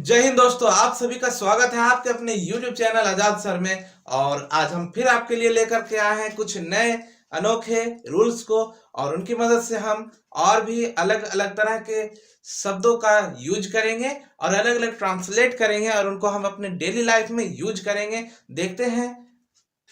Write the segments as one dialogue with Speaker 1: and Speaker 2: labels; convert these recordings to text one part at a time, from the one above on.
Speaker 1: जय हिंद दोस्तों, आप सभी का स्वागत है आपके अपने YouTube चैनल आजाद सर में। और आज हम फिर आपके लिए लेकर के आए हैं कुछ नए अनोखे रूल्स को, और उनकी मदद से हम और भी अलग अलग तरह के शब्दों का यूज करेंगे और अलग अलग ट्रांसलेट करेंगे और उनको हम अपने डेली लाइफ में यूज करेंगे। देखते हैं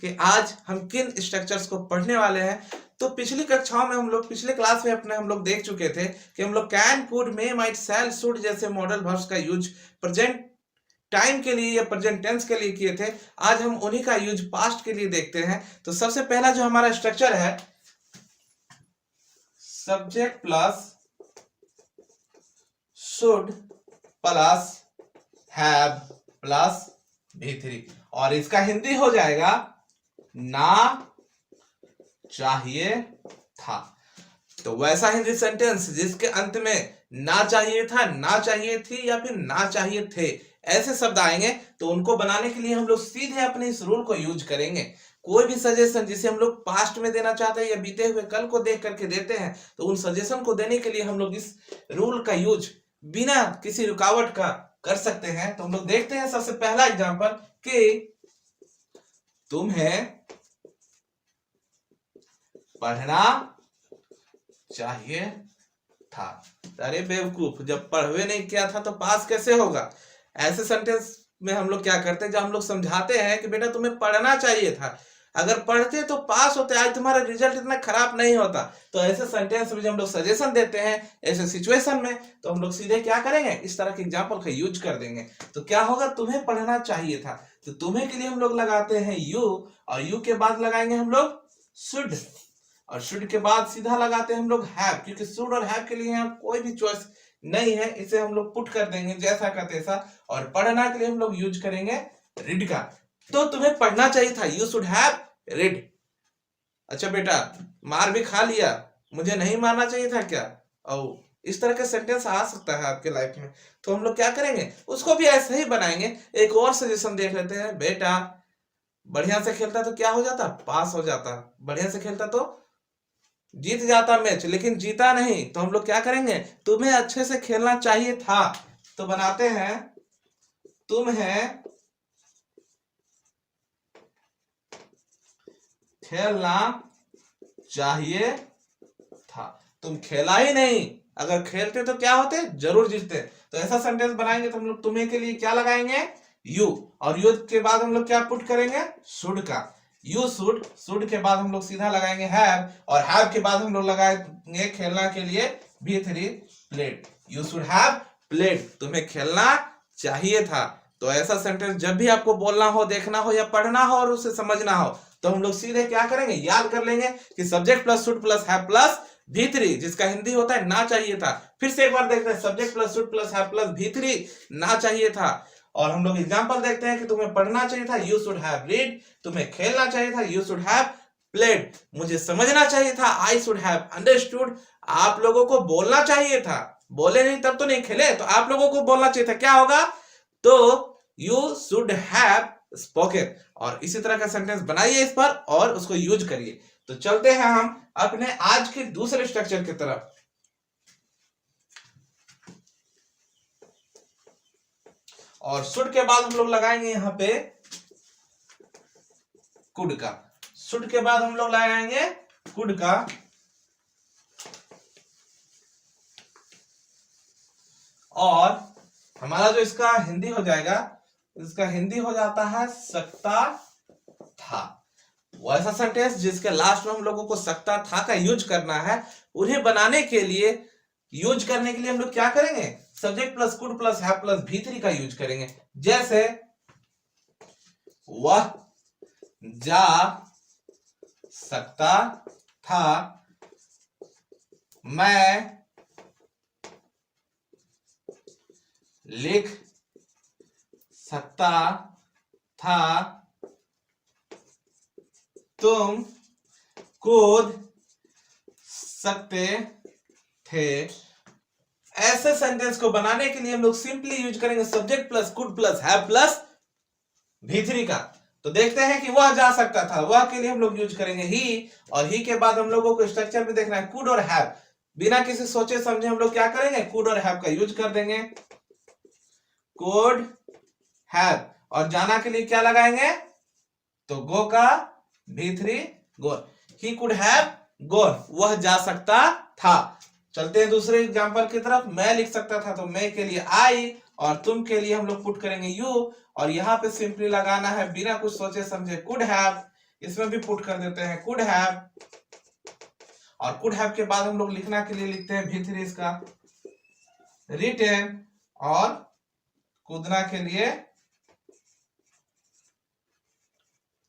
Speaker 1: कि आज हम किन स्ट्रक्चर्स को पढ़ने वाले हैं। तो पिछली कक्षाओं में पिछले क्लास में हम लोग देख चुके थे कि हम लोग can, could, may, might, shall, should जैसे मॉडल वर्ब्स का यूज प्रेजेंट टाइम के लिए या प्रेजेंट टेंस के लिए किए थे। आज हम उन्हीं का यूज पास्ट के लिए देखते हैं। तो सबसे पहला जो हमारा स्ट्रक्चर है, subject plus should plus have plus V3, और इसका हिंदी हो जाएगा ना चाहिए था। तो वैसा हिंदी सेंटेंस जिसके अंत में ना चाहिए था, ना चाहिए थी या फिर ना चाहिए थे ऐसे शब्द आएंगे, तो उनको बनाने के लिए हम लोग सीधे अपने इस रूल को यूज करेंगे। कोई भी सजेशन जिसे हम लोग पास्ट में देना चाहते हैं या बीते हुए कल को देख करके देते हैं, तो उन सजेशन को देने के लिए हम लोग इस रूल का यूज बिना किसी रुकावट का कर सकते हैं। तो हम लोग देखते हैं सबसे पहला एग्जांपल कि तुम्हें पढ़ना चाहिए था। अरे बेवकूफ, जब पढ़वे नहीं किया था तो पास कैसे होगा? ऐसे सेंटेंस में हम लोग क्या करते हैं, जब हम लोग समझाते हैं कि बेटा तुम्हें पढ़ना चाहिए था, अगर पढ़ते तो पास होते, आज तुम्हारा रिजल्ट इतना खराब नहीं होता। तो ऐसे सेंटेंस में जब हम लोग सजेशन देते हैं ऐसे सिचुएशन में, तो हम लोग सीधे क्या करेंगे, इस तरह के एग्जाम्पल का यूज कर देंगे। तो क्या होगा, तुम्हें पढ़ना चाहिए था, तो तुम्हें के लिए हम लोग लगाते हैं यू, और यू के बाद लगाएंगे हम लोग शुड, और शुड के बाद सीधा लगाते हैं हम लोग हैव, क्योंकि शुड और हैव के लिए यहाँ कोई भी चॉइस नहीं है, इसे हम लोग पुट कर देंगे जैसा का तैसा। और पढ़ना के लिए हम लोग यूज करेंगे रीड का। तो तुम्हें पढ़ना चाहिए था, यू शुड हैव रीड। अच्छा बेटा, मार भी खा लिया, मुझे नहीं मारना चाहिए था क्या? ओ, इस तरह का सेंटेंस आ सकता है आपके लाइफ में। तो हम लोग क्या करेंगे, उसको भी ऐसे ही बनाएंगे। एक और सजेशन देख लेते हैं। बेटा बढ़िया से खेलता तो क्या हो जाता, पास हो जाता। बढ़िया से खेलता तो जीत जाता मैच, लेकिन जीता नहीं। तो हम लोग क्या करेंगे, तुम्हें अच्छे से खेलना चाहिए था। तो बनाते हैं तुम्हें खेलना चाहिए था। तुम खेला ही नहीं, अगर खेलते तो क्या होते, जरूर जीतते। तो ऐसा सेंटेंस बनाएंगे तो हम लोग तुम्हें के लिए क्या लगाएंगे, यू, और यू के बाद हम लोग क्या पुट करेंगे, शुड का। यू शुड, शुड के बाद हम लोग सीधा लगाएंगे हैव, और हैव के बाद हम लोग लगाएंगे खेलना के लिए V3 played. You should have played, तुम्हें खेलना चाहिए था। तो ऐसा सेंटेंस जब भी आपको बोलना हो, देखना हो या पढ़ना हो और उसे समझना हो, तो हम लोग सीधे क्या करेंगे, याद कर लेंगे कि subject plus should plus have plus V3, जिसका हिंदी होता है ना चाहिए था। फिर से एक बार देखते हैं, subject plus should plus have plus V3, ना चाहिए था। और हम लोग एग्जांपल देखते हैं कि तुम्हें पढ़ना चाहिए था, यू शुड हैव रीड। तुम्हें खेलना चाहिए था, यू शुड हैव प्लेड। मुझे समझना चाहिए था, आई शुड हैव अंडरस्टूड। आप लोगों को बोलना चाहिए था, बोले नहीं तब तो नहीं खेले, तो आप लोगों को बोलना चाहिए था, क्या होगा, तो यू शुड हैव स्पोकन। और इसी तरह का सेंटेंस बनाइए इस पर और उसको यूज करिए। तो चलते हैं हम अपने आज के दूसरे स्ट्रक्चर की तरफ। और शुड के बाद हम लोग लगाएंगे यहां पे कुड का। शुड के बाद हम लोग लगाएंगे कुड का, और हमारा जो इसका हिंदी हो जाएगा, इसका हिंदी हो जाता है सकता था। वैसा सेंटेंस जिसके लास्ट में हम लोगों को सकता था का यूज करना है, उन्हें बनाने के लिए, यूज करने के लिए हम लोग क्या करेंगे, subject plus could plus have plus V3 का यूज करेंगे। जैसे वह जा सकता था, मैं लिख सकता था, तुम कूद सकते थे। ऐसे सेंटेंस को बनाने के लिए हम लोग सिंपली यूज करेंगे subject plus could plus have plus V3 का। तो देखते हैं कि वह जा सकता था, वह के लिए हम लोग यूज करेंगे ही, और ही के बाद हम लोगों को स्ट्रक्चर में देखना है कुड और हैव। बिना किसी सोचे समझे हम लोग क्या करेंगे, कुड और हैव का यूज कर देंगे। कुड हैव, और जाना के लिए क्या लगाएंगे, तो गो का V3 gone, he could have gone, वह जा सकता था। चलते हैं दूसरे एग्जांपल की तरफ। मैं लिख सकता था, तो मैं के लिए आई, और तुम के लिए हम लोग पुट करेंगे यू, और यहाँ पे सिंपली लगाना है बिना कुछ सोचे समझे कुड हैव, इसमें भी पुट कर देते हैं कुड हैव, और कुड हैव के बाद हम लोग लिखना के लिए लिखते हैं V3 इसका रिटेन, और कूदना के लिए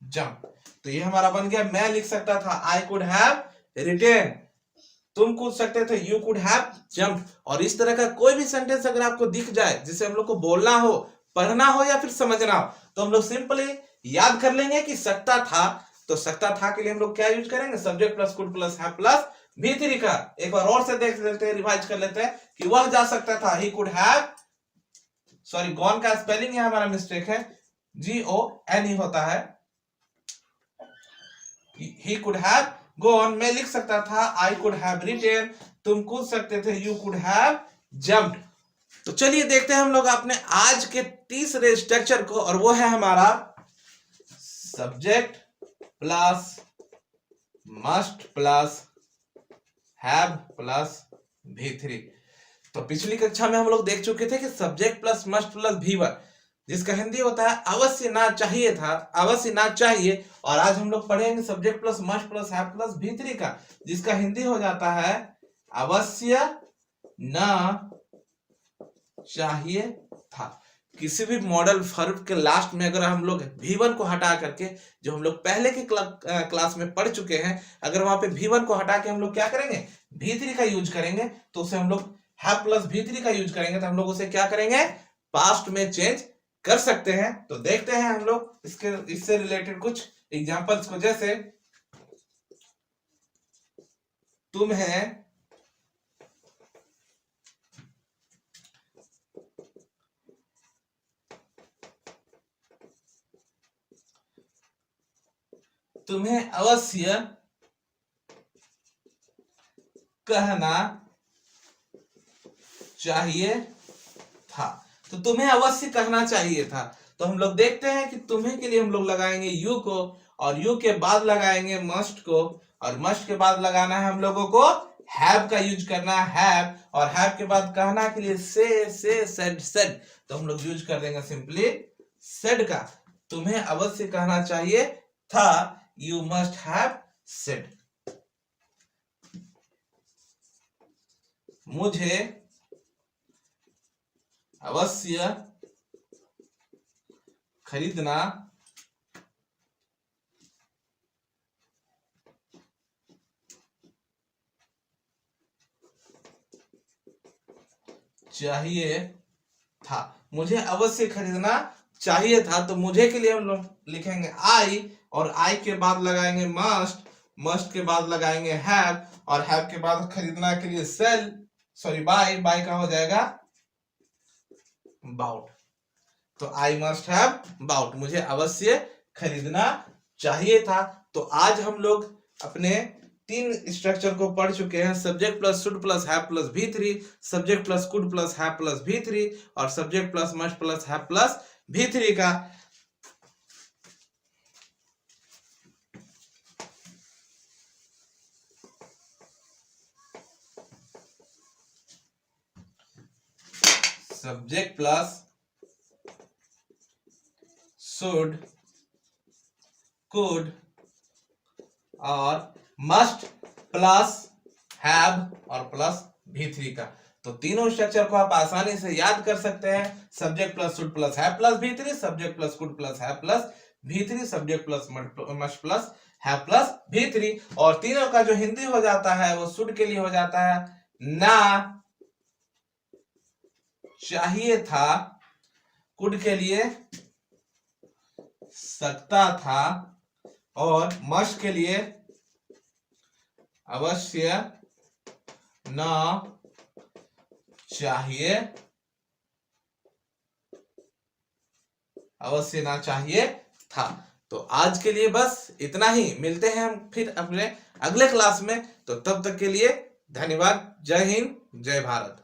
Speaker 1: जंप। तो ये हमारा बन गया, मैं लिख सकता था आई कुड हैव रिटेन, तुम कूद सकते थे यू कुड हैव जंप। और इस तरह का कोई भी सेंटेंस अगर आपको दिख जाए जिसे हम लोग को बोलना हो, पढ़ना हो या फिर समझना हो, तो हम लोग सिंपली याद कर लेंगे कि सकता था। तो सकता था के लिए हम लोग क्या यूज करेंगे, subject plus could plus have plus V3 का। एक बार और से देख लेते हैं, रिवाइज कर लेते हैं कि वह जा सकता था, he could have, sorry gone का स्पेलिंग यहां हमारा मिस्टेक है, GONE होता है, ही कुड हैव गॉन। मैं लिख सकता था आई कुड हैव रिटेन, तुम कूद सकते थे यू कुड हैव जंप्ड। तो चलिए देखते हैं हम लोग अपने आज के तीसरे स्ट्रक्चर को, और वो है हमारा subject plus must plus have plus V3। तो पिछली कक्षा में हम लोग देख चुके थे कि subject plus must plus V1, जिसका हिंदी होता है अवश्य ना चाहिए था, अवश्य ना चाहिए। और आज हम लोग पढ़ेंगे subject plus must plus have plus V3 का, जिसका हिंदी हो जाता है अवश्य ना चाहिए था। किसी भी मॉडल वर्ब के लास्ट में अगर हम लोग V1 को हटा करके, जो हम लोग पहले के क्लास में पढ़ चुके हैं, अगर वहां पे V1 को हटा के हम लोग क्या करेंगे, V3 का यूज करेंगे, तो उसे हम लोग हैव प्लस V3 का यूज करेंगे, तो हम लोग उसे क्या करेंगे, पास्ट में चेंज कर सकते हैं। तो देखते हैं हम लोग इससे रिलेटेड कुछ एग्जांपल्स को, जैसे तुम्हें अवश्य कहना चाहिए था। तो तुम्हें अवश्य कहना चाहिए था, तो हम लोग देखते हैं कि तुम्हें के लिए हम लोग लगाएंगे यू को, और यू के बाद लगाएंगे मस्ट को, और मस्ट के बाद लगाना है हम लोगों को हैव का यूज करना है, हैव, और हैव के बाद कहना के लिए से सेड, तो हम लोग यूज कर देंगे सिंपली सेड का। तुम्हें अवश्य कहना चाहिए था, यू मस्ट हैव सेड। मुझे अवश्य खरीदना चाहिए था, मुझे अवश्य खरीदना चाहिए था। तो मुझे के लिए हम लोग लिखेंगे आई, और आई के बाद लगाएंगे मस्ट, मस्ट के बाद लगाएंगे हैव, और हैव के बाद खरीदना के लिए सेल, सॉरी बाय, बाय का हो जाएगा बाउट। तो आई मस्ट हैव बाउट, मुझे अवश्य खरीदना चाहिए था। तो आज हम लोग अपने तीन स्ट्रक्चर को पढ़ चुके हैं, subject plus should plus have plus V3, subject plus could plus have plus V3, और subject plus must plus have plus V3 का। सब्जेक्ट प्लस शुड, कुड और मस्ट प्लस हैव और प्लस V3 का। तो तीनों स्ट्रक्चर को आप आसानी से याद कर सकते हैं, subject plus should plus have plus V3, subject plus could plus have plus V3, subject plus must plus have plus V3। और तीनों का जो हिंदी हो जाता है वो शुड के लिए हो जाता है ना चाहिए था, कुड के लिए सकता था, और मस्ट के लिए अवश्य ना चाहिए, अवश्य ना चाहिए था। तो आज के लिए बस इतना ही, मिलते हैं हम फिर अपने अगले क्लास में। तो तब तक के लिए धन्यवाद। जय हिंद, जय भारत।